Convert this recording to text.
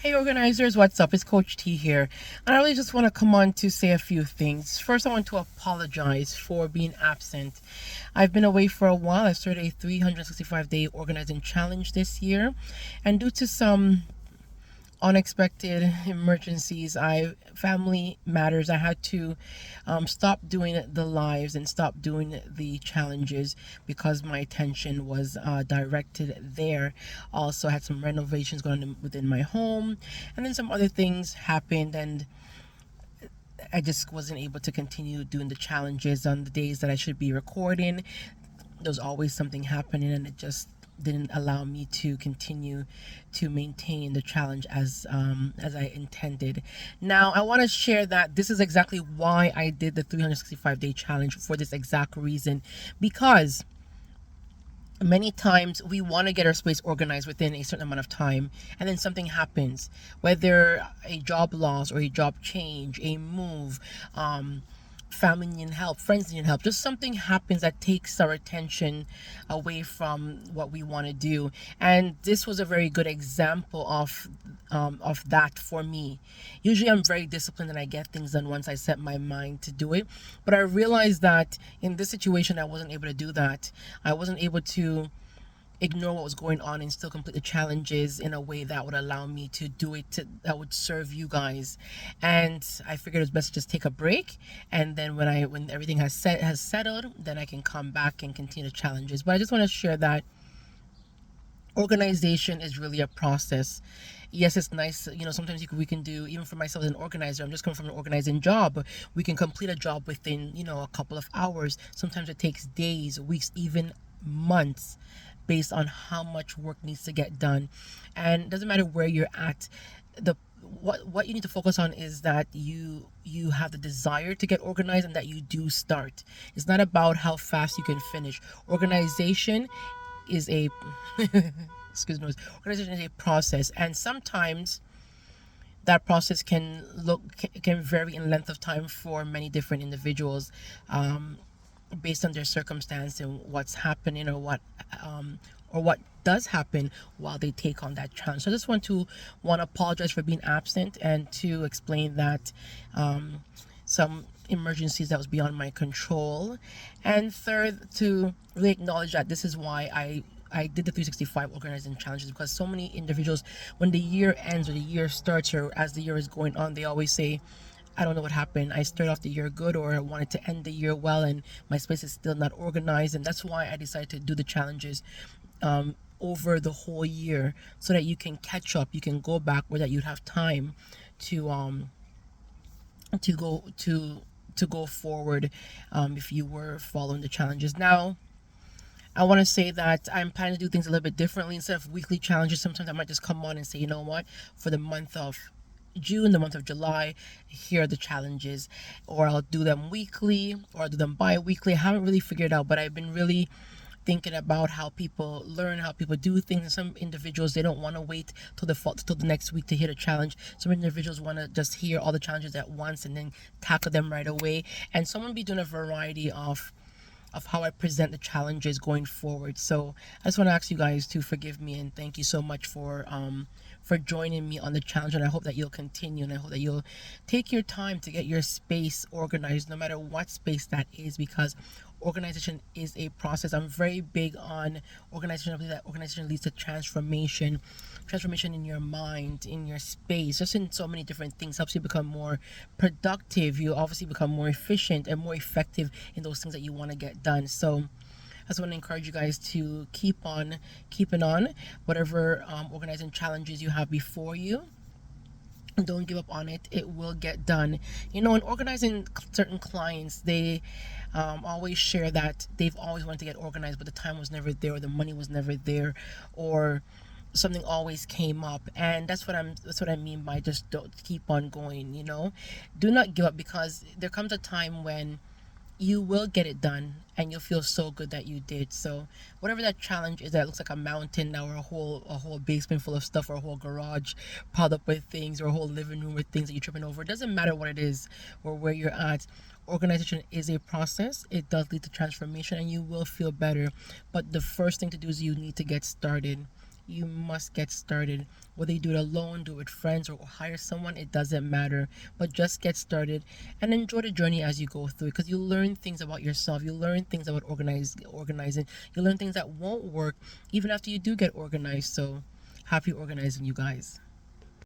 Hey organizers, what's up? It's Coach T here. And I really just want to come on to say a few things. First, I want to apologize for being absent. I've been away for a while. I started a 365-day organizing challenge this year. And due to some unexpected emergencies, I family matters, I had to stop doing the lives and stop doing the challenges because my attention was directed there. Also had some renovations going on within my home, and then some other things happened, and I just wasn't able to continue doing the challenges on the days that I should be recording. There's always something happening, and it just didn't allow me to continue to maintain the challenge as I intended. Now I want to share that this is exactly why I did the 365-day challenge, for this exact reason, because many times we want to get our space organized within a certain amount of time, and then something happens, whether a job loss or a job change, a move, family needing help, friends needing help, just something happens that takes our attention away from what we want to do. And this was a very good example of that for me. Usually I'm very disciplined and I get things done once I set my mind to do it, but I realized that in this situation I wasn't able to do that. I wasn't able to ignore what was going on and still complete the challenges in a way that would allow me to do it that would serve you guys. And I figured it was best to just take a break, and then when everything has settled, then I can come back and continue the challenges. But I just want to share that organization is really a process. Yes, it's nice, sometimes we can do, even for myself as an organizer, I'm just coming from an organizing job, we can complete a job within, a couple of hours. Sometimes it takes days, weeks, even months, based on how much work needs to get done. And it doesn't matter where you're at. The what you need to focus on is that you have the desire to get organized and that you do start. It's not about how fast you can finish. Organization is a excuse me, organization is a process, and sometimes that process can vary in length of time for many different individuals, based on their circumstance and what's happening, or what does happen while they take on that challenge. So I just want to apologize for being absent and to explain that some emergencies that was beyond my control. And third, to really acknowledge that this is why I did the 365 organizing challenges, because so many individuals, when the year ends or the year starts or as the year is going on, they always say, I don't know what happened. I started off the year good, or I wanted to end the year well, and my space is still not organized. And that's why I decided to do the challenges over the whole year, so that you can catch up, you can go back, or that you'd have time to to go to to go forward, if you were following the challenges. Now I want to say that I'm planning to do things a little bit differently. Instead of weekly challenges, sometimes I might just come on and say, you know what, for the month of June, the month of July, here are the challenges. Or I'll do them weekly, or I'll do them bi-weekly. I haven't really figured out, but I've been really thinking about how people learn, how people do things. And some individuals, they don't want to wait till the next week to hit a challenge. Some individuals want to just hear all the challenges at once and then tackle them right away. And someone be doing a variety of how I present the challenges going forward. So I just want to ask you guys to forgive me and thank you so much for joining me on the challenge. And I hope that you'll continue, and I hope that you'll take your time to get your space organized, no matter what space that is, because organization is a process. I'm very big on organization. I believe that organization leads to transformation in your mind, in your space, just in so many different things. Helps you become more productive. You obviously become more efficient and more effective in those things that you want to get done. So I just want to encourage you guys to keep on keeping on whatever organizing challenges you have before you. Don't give up on it. It will get done. In organizing certain clients, they always share that they've always wanted to get organized, but the time was never there, or the money was never there, or something always came up. And that's what I mean by just don't keep on going. Do not give up, because there comes a time when you will get it done and you'll feel so good that you did. So whatever that challenge is, that looks like a mountain now, or a whole basement full of stuff, or a whole garage piled up with things, or a whole living room with things that you're tripping over, it doesn't matter what it is or where you're at. Organization is a process. It does lead to transformation, and you will feel better. But the first thing to do is you need to get started. you must get started. Whether you do it alone, do it with friends, or hire someone, it doesn't matter. But just get started and enjoy the journey as you go through it, because you learn things about yourself. You learn things about organizing. You learn things that won't work even after you do get organized. So happy organizing, you guys.